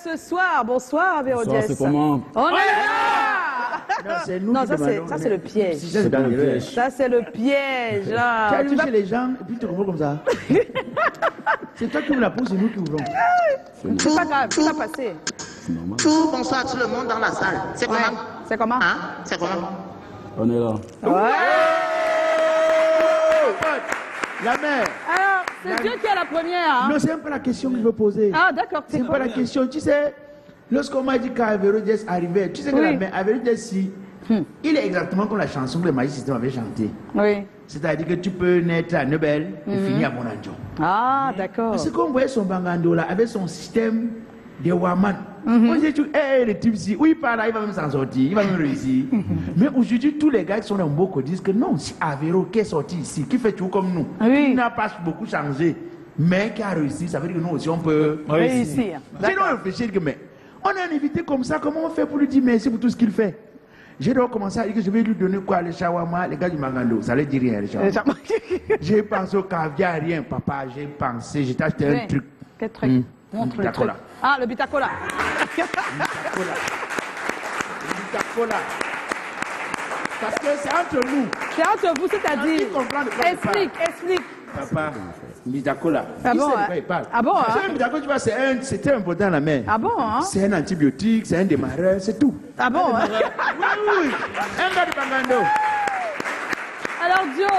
ce soir. Bonsoir, Avéro Diaz. C'est comment? On est là. Non, ça c'est le piège. C'est dans le piège. Ça c'est le piège. Là. Tu allumes chez les gens et puis tu comprends comme ça. C'est toi qui ouvres la pousse, c'est nous qui ouvrons. C'est pas grave, ça va passer. Tout bonsoir à tout le monde dans la salle. C'est comment? C'est comment? Hein? C'est comment? On est là. Ouais. La mère. Alors, c'est Dieu qui a la première. Hein? Non, c'est même pas la question que je veux poser. Ah, d'accord. C'est pas la question. Tu sais, lorsqu'on m'a dit qu'Avéro Diaz arrivait, tu sais que la mère, Avéro Diaz, si, il est exactement comme la chanson que le Magic System avait chantée. Oui. C'est-à-dire que tu peux naître à Nebel et finir à Bonadjo. Ah, d'accord. Parce qu'on voyait son bangando là, avec son système de Waman. On disait, le type ici, où il part là, il va même s'en sortir, il va même réussir. Mais aujourd'hui, tous les gars qui sont dans Mboko disent que non, si Avéro qui est sorti ici, qui fait tout comme nous, qui n'a pas beaucoup changé, mais qui a réussi, ça veut dire que nous aussi on peut Réussir. Sinon, on réfléchit que, mais on a un invité comme ça, comment on fait pour lui dire merci pour tout ce qu'il fait? J'ai donc commencé à dire que je vais lui donner quoi, les shawarma, les gars du Magando. Ça ne dit rien, les shawarma. J'ai pensé au caviar, rien, papa. J'ai pensé, j'ai acheté un truc. Quel truc? Montre le truc. Ah, le Bitacola. Le Bitacola. Parce que c'est entre nous. C'est entre vous, c'est-à-dire. Explique. Papa, Bitacola. Ah bon, ah bon, hein? Bitacola, tu vois, c'est très important la mère. Ah bon, hein? C'est un antibiotique, c'est un démarreur, c'est tout. Ah bon, hein? Oui. Un gars de Bangando. Alors, Joe.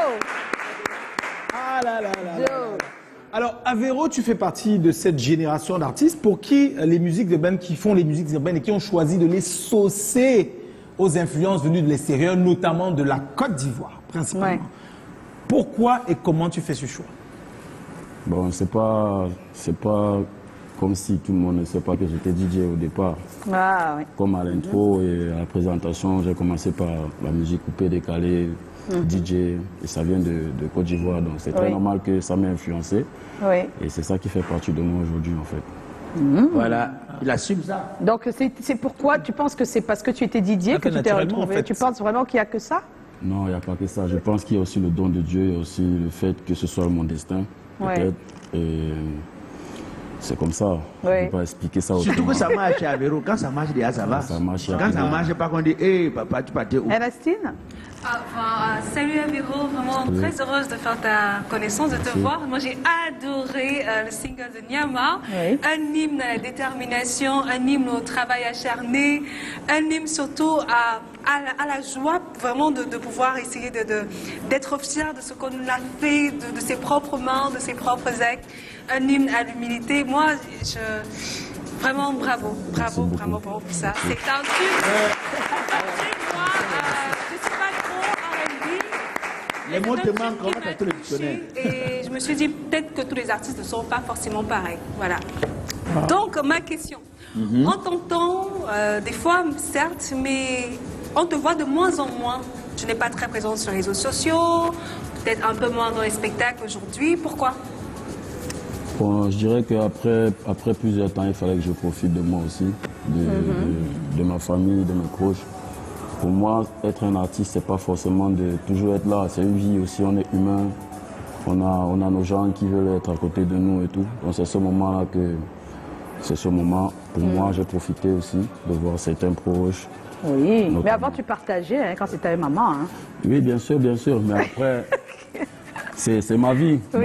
Ah là là là. Joe. Alors, Avéro, tu fais partie de cette génération d'artistes pour qui les musiques urbaines, qui font les musiques urbaines et qui ont choisi de les saucer aux influences venues de l'extérieur, notamment de la Côte d'Ivoire, principalement. Ouais. Pourquoi et comment tu fais ce choix? Bon, c'est pas comme si tout le monde ne sait pas que j'étais DJ au départ. Ah, oui. Comme à l'intro et à la présentation, j'ai commencé par la musique coupée, décalée, DJ, et ça vient de Côte d'Ivoire, donc c'est très normal que ça m'ait influencé. Oui. Et c'est ça qui fait partie de moi aujourd'hui, en fait. Voilà, il assume ça. Donc, c'est pourquoi tu penses que c'est parce que tu étais Didier que tu t'es retrouvé? en fait. Tu penses vraiment qu'il n'y a que ça? Non, il n'y a pas que ça. Je pense qu'il y a aussi le don de Dieu, il y a aussi le fait que ce soit mon destin, peut-être. Et c'est comme ça. Je ne peux pas expliquer ça autrement. Surtout que ça marche chez Avéro. Quand ça marche, déjà, ça va. Ça marche. Quand ça marche, pas qu'on dit, hé, papa, tu partais où? Ernestine? Salut Avéro, vraiment très heureuse de faire ta connaissance, de te voir. Moi j'ai adoré le single de Nyama, un hymne à la détermination, un hymne au travail acharné, un hymne surtout à la joie vraiment de pouvoir essayer d'être fier de ce qu'on a fait, de ses propres mains, de ses propres actes, un hymne à l'humilité. Moi, vraiment bravo pour ça. C'est un tube. Les mots te manquent, on va le dictionnaire. Et je me suis dit, peut-être que tous les artistes ne sont pas forcément pareils. Voilà. Donc, ma question. On t'entend, des fois, certes, mais on te voit de moins en moins. Tu n'es pas très présente sur les réseaux sociaux, peut-être un peu moins dans les spectacles aujourd'hui. Pourquoi? Bon, je dirais qu'après plusieurs temps, il fallait que je profite de moi aussi, de ma famille, de mes proches. Pour moi, être un artiste, c'est pas forcément de toujours être là. C'est une vie aussi, on est humain. On a nos gens qui veulent être à côté de nous et tout. Donc c'est ce moment-là pour moi, j'ai profité aussi de voir certains proches. Oui, notamment. mais avant tu partageais hein, quand c'était avec maman. Hein. Oui, bien sûr, mais après, c'est ma vie. Donc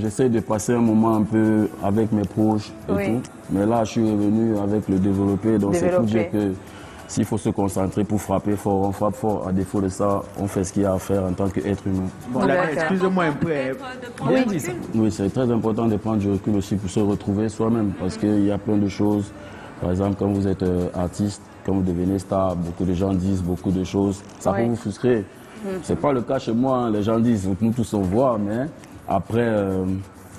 j'essaye de passer un moment un peu avec mes proches et tout. Mais là, je suis revenu avec le développé. Donc c'est pour dire que s'il faut se concentrer pour frapper fort, on frappe fort. À défaut de ça, on fait ce qu'il y a à faire en tant qu'être humain. Bon, là, excusez-moi un peu. Oui, c'est très important de prendre du recul aussi pour se retrouver soi-même. Parce qu'il y a plein de choses. Par exemple, quand vous êtes artiste, quand vous devenez star, beaucoup de gens disent beaucoup de choses. Ça peut vous frustrer. C'est pas le cas chez moi. Hein. Les gens disent, nous tous on voit, mais après,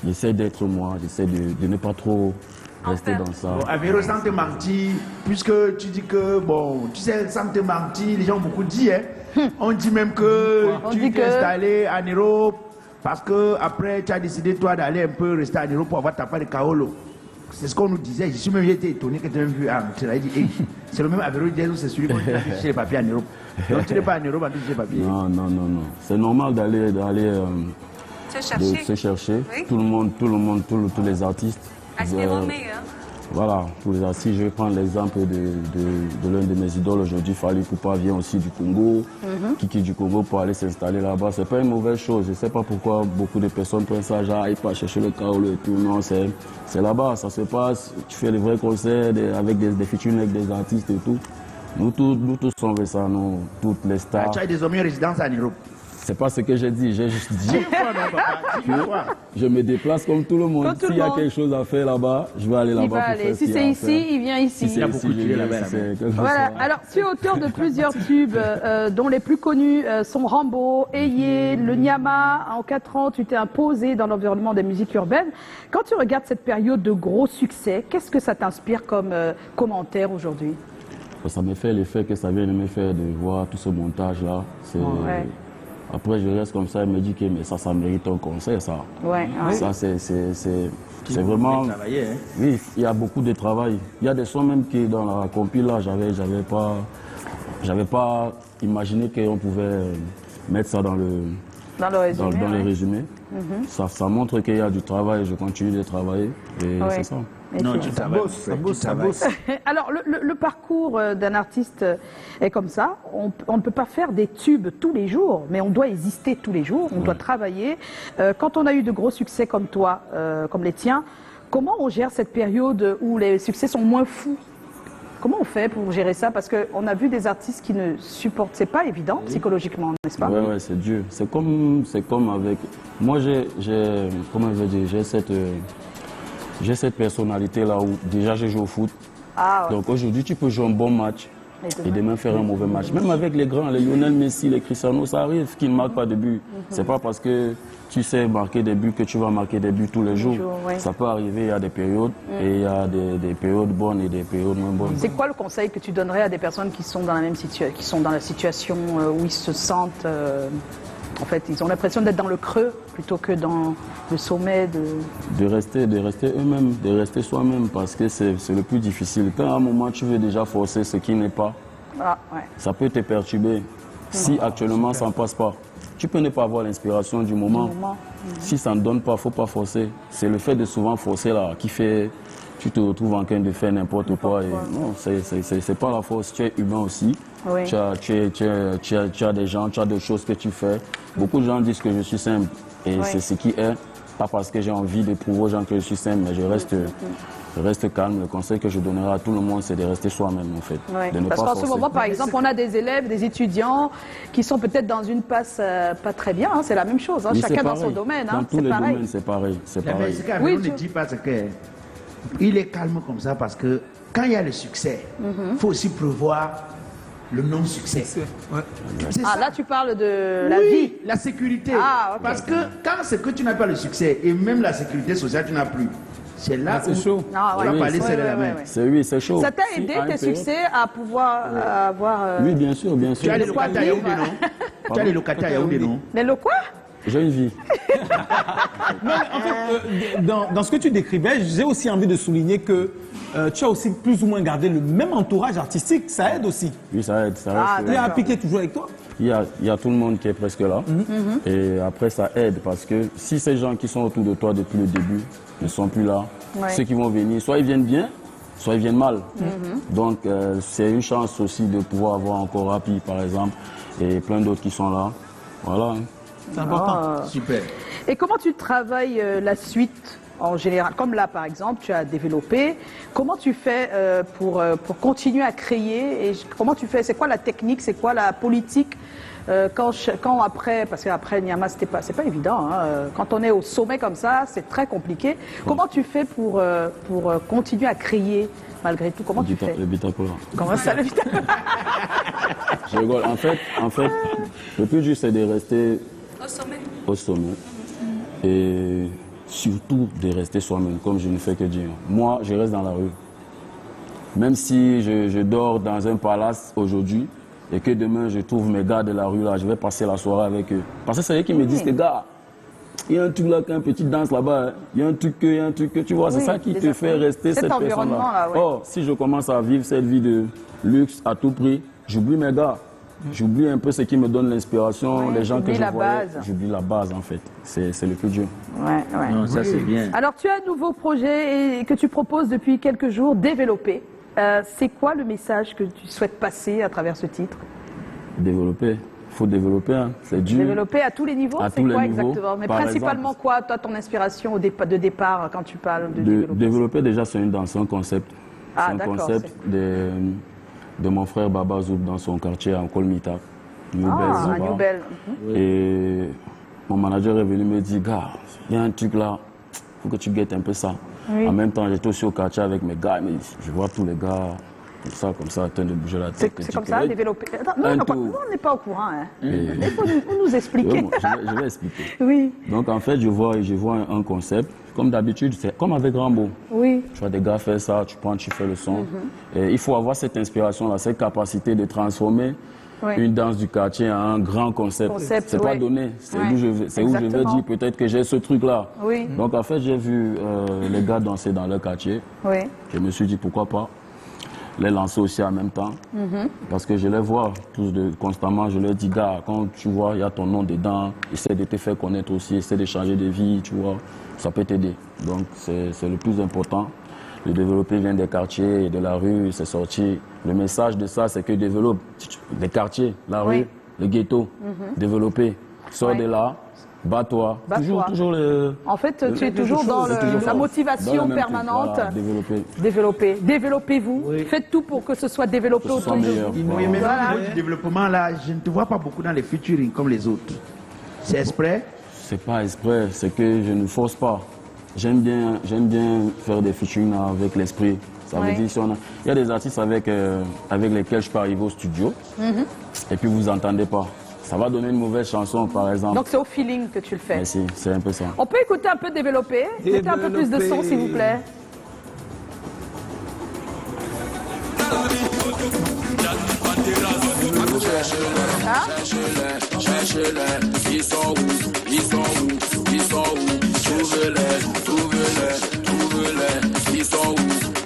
j'essaie d'être moi. J'essaie de ne pas trop rester dans ça. Bon, Avéro, sans te mentir, puisque tu dis que, bon, tu sais, sans te mentir, les gens ont beaucoup dit, hein. On dit même que tu t'es installé en Europe parce que après tu as décidé, toi, d'aller un peu rester en Europe pour avoir ta part de Kaolo. C'est ce qu'on nous disait. Je suis même été étonné que tu aies vu. Tu as dit, hey, c'est le même Avéro Diaz ou c'est celui qui a cherché les papiers en Europe. Donc tu n'es pas en Europe en toucher les papiers. Non. C'est normal d'aller se chercher. Se chercher. Oui. Tout le monde, tous les artistes. Aspirons meilleur. Voilà, si je vais prendre l'exemple de l'un de mes idoles aujourd'hui, Fally Ipupa vient aussi du Congo, qui quitte du Congo pour aller s'installer là-bas. C'est pas une mauvaise chose. Je ne sais pas pourquoi beaucoup de personnes prennent ça, genre, ils partent chercher le Kaolo et tout. Non, c'est là-bas, ça se passe. Tu fais des vrais concerts avec des featuring avec des artistes et tout. Nous tous on veut ça, nous, toutes les stars. Tu as des hommes en résidence en Europe. C'est pas ce que j'ai dit, j'ai juste dit que je me déplace comme tout le monde. S'il y a quelque chose à faire là-bas, je vais aller là-bas pour faire Si c'est ici, il vient ici. Il y a beaucoup de là-bas. Voilà. Alors, tu es auteur de plusieurs tubes, dont les plus connus sont Rambo, Ayé, le Nyama. En 4 ans, tu t'es imposé dans l'environnement des musiques urbaines. Quand tu regardes cette période de gros succès, qu'est-ce que ça t'inspire comme commentaire aujourd'hui? Ça me fait l'effet que ça vient de me faire de voir tout ce montage-là. Après, je reste comme ça et me dis que mais ça mérite un concert, ça. Ça, c'est vraiment... Oui, il y a beaucoup de travail. Il y a des sons même qui, dans la compil, là, j'avais pas imaginé qu'on pouvait mettre ça dans les résumés. Ça montre qu'il y a du travail, je continue de travailler et c'est ça. Non, tu bosse. Alors, le parcours d'un artiste est comme ça. On ne peut pas faire des tubes tous les jours, mais on doit exister tous les jours, on doit travailler. Quand on a eu de gros succès comme toi, comme les tiens, comment on gère cette période où les succès sont moins fous? Comment on fait pour gérer ça? Parce qu'on a vu des artistes qui ne supportent, c'est pas évident psychologiquement, n'est-ce pas? Oui, c'est dur. C'est comme avec... Moi, j'ai cette personnalité-là où déjà je joue au foot. Donc aujourd'hui, tu peux jouer un bon match et demain faire un mauvais match. Même avec les grands, les Lionel Messi, les Cristiano, ça arrive qu'ils ne marquent pas de but. C'est pas parce que tu sais marquer des buts que tu vas marquer des buts tous les jours. Ça peut arriver, il y a des périodes et il y a des périodes bonnes et des périodes moins bonnes. C'est quoi le conseil que tu donnerais à des personnes qui sont dans la même situation, qui sont dans la situation où ils se sentent... En fait, ils ont l'impression d'être dans le creux plutôt que dans le sommet de rester eux-mêmes, de rester soi-même, parce que c'est le plus difficile. Quand à un moment tu veux déjà forcer ce qui n'est pas, ça peut te perturber. Si actuellement ça ne passe pas, tu peux ne pas avoir l'inspiration du moment. Si ça ne donne pas, il ne faut pas forcer. C'est le fait de souvent forcer là qui fait... Tu te retrouves en train de faire n'importe quoi. Non, c'est pas la force. Tu es humain aussi. Tu as des gens, tu as des choses que tu fais. Beaucoup de gens disent que je suis simple. Et c'est ce qui est. Pas parce que j'ai envie de prouver aux gens que je suis simple, mais je reste calme. Le conseil que je donnerai à tout le monde, c'est de rester soi-même, en fait. Parce qu'en ce moment, par exemple, on a des élèves, des étudiants qui sont peut-être dans une passe pas très bien. C'est la même chose. Chacun dans son domaine. Dans tous les domaines, c'est pareil. Mais ce qu'on ne dit pas, c'est que... Il est calme comme ça parce que quand il y a le succès, il faut aussi prévoir le non-succès. Là tu parles de la vie. La sécurité. Parce que quand c'est que tu n'as pas le succès et même la sécurité sociale, tu n'as plus. C'est là où chaud. on va parler de la main. C'est chaud. Ça t'a aidé tes succès à pouvoir avoir... Oui, bien sûr. Tu as les locataires à Yaoundé, non? Tu as les locataires à Yaoundé, non? Mais le quoi? J'ai une vie. Non, en fait, dans ce que tu décrivais, j'ai aussi envie de souligner que tu as aussi plus ou moins gardé le même entourage artistique. Ça aide aussi. Oui, ça aide. Il est appliqué toujours avec toi? Il y a tout le monde qui est presque là. Et après, ça aide parce que si ces gens qui sont autour de toi depuis le début ne sont plus là, ceux qui vont venir, soit ils viennent bien, soit ils viennent mal. Donc, c'est une chance aussi de pouvoir avoir encore Rapi, par exemple, et plein d'autres qui sont là. Voilà. C'est important. Super. Et comment tu travailles la suite en général? Comme là, par exemple, tu as développé. Comment tu fais pour continuer à créer? Et comment tu fais? C'est quoi la technique? C'est quoi la politique? Quand après, parce qu'après Nyama, c'est pas évident. Quand on est au sommet comme ça, c'est très compliqué. Comment tu fais pour continuer à créer malgré tout? Comment tu fais? Le Bitacora. Comment ça, le Bitacora? Je rigole. En fait, le plus juste, c'est de rester au sommet. Et surtout de rester soi-même, comme je ne fais que dire. Moi, je reste dans la rue. Même si je dors dans un palace aujourd'hui et que demain je trouve mes gars de la rue là, je vais passer la soirée avec eux. Parce que c'est eux qui me disent, les gars, il y a un truc là, une petite danse là-bas, il y a un truc que, tu vois, c'est ça qui te fait rester cette personne-là. Or, si je commence à vivre cette vie de luxe à tout prix, j'oublie mes gars. J'oublie un peu ce qui me donne l'inspiration, les gens que je la voyais. base. J'oublie la base en fait. C'est le plus dur. Ouais, ouais. Non, ça c'est bien. Alors, tu as un nouveau projet que tu proposes depuis quelques jours, Développer. C'est quoi le message que tu souhaites passer à travers ce titre? Développer. Il faut développer, hein. C'est dur. Développer à tous les niveaux, À c'est tous quoi les niveaux. exactement? Mais Par principalement exemple, quoi, toi, ton inspiration de départ quand tu parles de développer? Développer déjà, c'est une danse, un concept. Ah, C'est un d'accord, concept de mon frère Baba Zoub dans son quartier en Kolmita. Ah, à Newbel. Et mon manager est venu me dire, gars, il y a un truc là, il faut que tu guettes un peu ça. Oui. En même temps, j'étais aussi au quartier avec mes gars, mais je vois tous les gars comme ça, en train de bouger la tête. C'est comme ça, développer. Attends, Un nous, tour. on n'est pas au courant. Hein. Et- Il faut nous expliquer. Ouais, je vais expliquer. Oui, Donc en fait, je vois un concept. Comme d'habitude, c'est comme avec Rambo. oui. Tu vois des gars faire ça, tu prends, tu fais le son. Et il faut avoir cette inspiration-là, cette capacité de transformer Oui. une danse du quartier en un grand concept. C'est pas ouais. donné. C'est Ouais, où je vais exactement. dire peut-être que j'ai ce truc-là. Oui. Donc en fait, j'ai vu les gars danser dans leur quartier. Oui. Je me suis dit pourquoi pas les lancer aussi en même temps. Parce que je les vois tous constamment. Je leur dis, gars, quand tu vois, il y a ton nom dedans, essaie de te faire connaître aussi, essaie de changer de vie, tu vois. Ça peut t'aider. Donc c'est le plus important. Le développer vient des quartiers et de la rue, c'est sorti. Le message de ça, c'est que développe les quartiers, la Oui. rue, le ghetto, développer. Sors Oui. de là, bats-toi. Bats-toi. Toujours le... En fait, tu es toujours dans C'est toujours la fort. motivation Dans le même truc, permanente. voilà, développer. Développer. Développez-vous. Faites tout pour que ce soit développé Que ce soit autour de meilleur. vous. Oui, mais Voilà. au niveau du développement, là, je ne te vois pas beaucoup dans les featuring comme les autres. C'est exprès? C'est pas exprès, c'est que je ne force pas. J'aime bien faire des featuring avec l'esprit. Ça veut Ouais. dire, il y a des artistes avec lesquels je peux arriver au studio et puis vous entendez pas. Ça va donner une mauvaise chanson, par exemple. Donc c'est au feeling que tu le fais. Mais si, c'est un peu ça. On peut écouter un peu développer. Mettez un peu plus de son, s'il vous plaît. Cherche-les, ils sont où, ils sont où, ils sont où, trouve-les, trouve-les, trouve-les, ils sont où,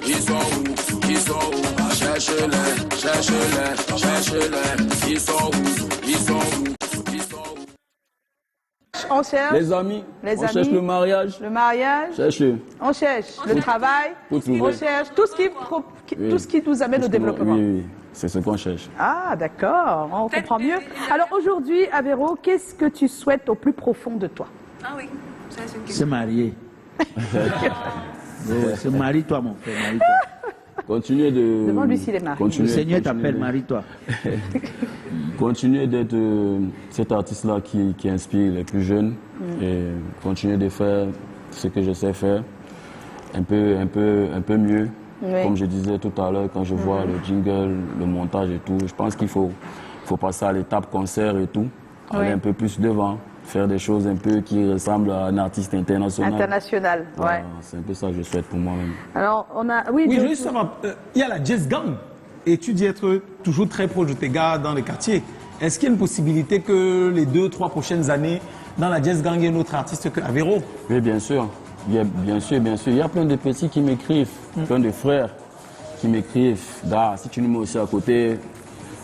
ils sont où, ils sont où, cherche-les, cherche-les, cherche-les, ils sont où, ils sont où, ils sont où. On cherche Les amis, Les on amis. cherche le mariage, le mariage, cherche. on cherche le travail, Faut trouver. on cherche tout ce qui nous amène au développement. Oui, oui, c'est ce qu'on cherche. Ah, d'accord, on comprend mieux. Alors aujourd'hui, Avéro, qu'est-ce que tu souhaites au plus profond de toi? Ah oui, ça c'est une Se question. marier. Ouais, se marie-toi, mon frère, marie-toi. Continuez de... Demande-lui s'il est marié. Le continuez- Seigneur continuez t'appelle, de- marie-toi. Continuez d'être cet artiste-là qui inspire les plus jeunes et continuez de faire ce que je sais faire un peu mieux. Oui. Comme je disais tout à l'heure, quand je vois le jingle, le montage et tout, je pense qu'il faut passer à l'étape concert et tout, aller Oui. un peu plus devant, faire des choses un peu qui ressemblent à un artiste international. International, Voilà, ouais. c'est un peu ça que je souhaite pour moi-même. Alors, on a... Oui, Oui, je tu- veux juste savoir, il y a la Jazz Gang et tu dis être toujours très proche de tes gars dans les quartiers. Est-ce qu'il y a une possibilité que les 2-3 prochaines années, dans la Jazz Gang, il y ait un autre artiste que Avéro? Oui, bien sûr. Bien sûr. Il y a plein de petits qui m'écrivent, plein de frères qui m'écrivent. Gars, si tu nous mets aussi à côté,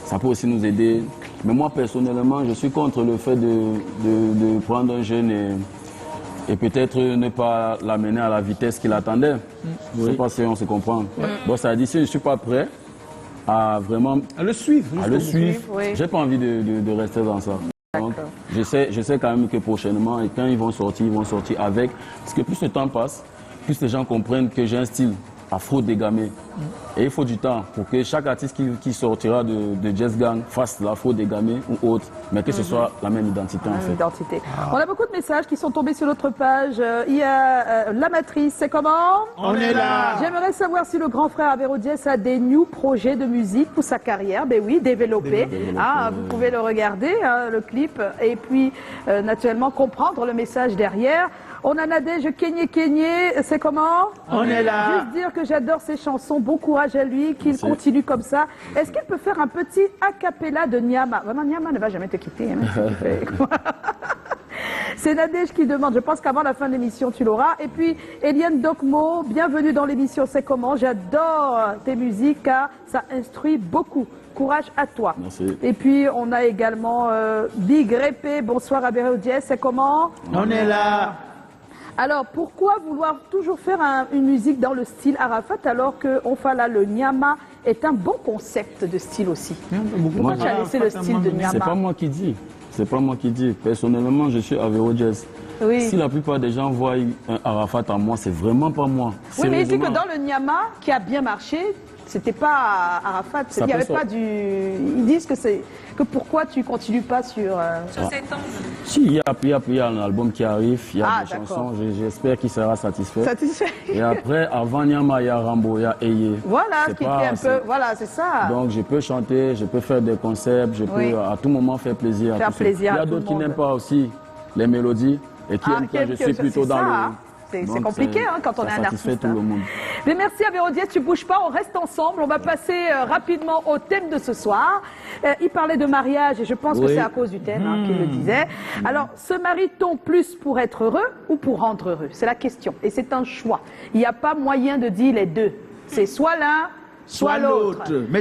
ça peut aussi nous aider. Mais moi, personnellement, je suis contre le fait de prendre un jeune et peut-être ne pas l'amener à la vitesse qu'il attendait. Je ne sais pas si on se comprend. Bon, ça dit, si je ne suis pas prêt à vraiment À le suivre. à le suivre, oui. j'ai pas envie de rester dans ça. Donc, je sais quand même que prochainement, et quand ils vont sortir avec. Parce que plus le temps passe, plus les gens comprennent que j'ai un style afro-dégamé. Et il faut du temps pour que chaque artiste qui sortira de Jazz Gang fasse l'afro-dégamé ou autre, mais que ce soit la même identité en fait. Identité. On a beaucoup de messages qui sont tombés sur notre page. Il y a La Matrice, c'est comment? On est là. J'aimerais savoir si le grand frère Avéro Diès a des new projets de musique pour sa carrière. Ben oui, développer. Ah, vous pouvez le regarder, hein, le clip, et puis naturellement comprendre le message derrière. On a Nadège Kenyé, c'est comment? On est là. Juste dire que j'adore ses chansons, bon courage à lui, qu'il Merci. continue comme ça. Est-ce qu'il peut faire un petit a cappella de Nyama? Vraiment, Nyama ne va jamais te quitter. Hein, c'est Nadège qui demande, je pense qu'avant la fin de l'émission tu l'auras. Et puis Eliane Dokmo, bienvenue dans l'émission C'est comment? J'adore tes musiques car ça instruit beaucoup. courage à toi. Merci. Et puis, on a également Big Répé. Bonsoir à Béréodiès, c'est comment? On est là. Alors, pourquoi vouloir toujours faire une musique dans le style Arafat alors que Onfala, le Nyama, est un bon concept de style aussi? Pourquoi tu as laissé le style de Nyama? C'est pas moi qui dis. C'est pas moi qui dis. Personnellement, je suis Avero Jazz. Oui. Si la plupart des gens voient un Arafat en moi, c'est vraiment pas moi. Oui, mais il dit que Sérieusement. dans le Nyama, qui a bien marché, c'était pas Arafat, il n'y avait pas du... Ils disent que pourquoi tu continues pas sur... Sur cet angle. Si, il y a un album qui arrive, il y a Ah, des d'accord. chansons, j'espère qu'il sera satisfait. Satisfait. Et après, avant Nyama, il y a Rambo, il y a Eye. Voilà, C'est qui était pas- un peu... Voilà, c'est ça. Donc je peux chanter, je peux faire des concepts, je peux Oui. à tout moment faire plaisir. Faire à tous ceux. plaisir Il y à a tout d'autres le qui monde. n'aiment pas aussi les mélodies et qui aiment quand je suis plutôt dans le... C'est Donc, compliqué ça- hein, quand on ça est un satisfait artiste. tout le monde. Mais merci à Vérodiès, tu bouges pas, on reste ensemble. On va passer rapidement au thème de ce soir. Il parlait de mariage et je pense que Oui. c'est à cause du thème qu'il le disait. Alors, se marie-t-on plus pour être heureux ou pour rendre heureux? C'est la question. Et c'est un choix. Il n'y a pas moyen de dire les deux. C'est soit l'un, soit l'autre. Mais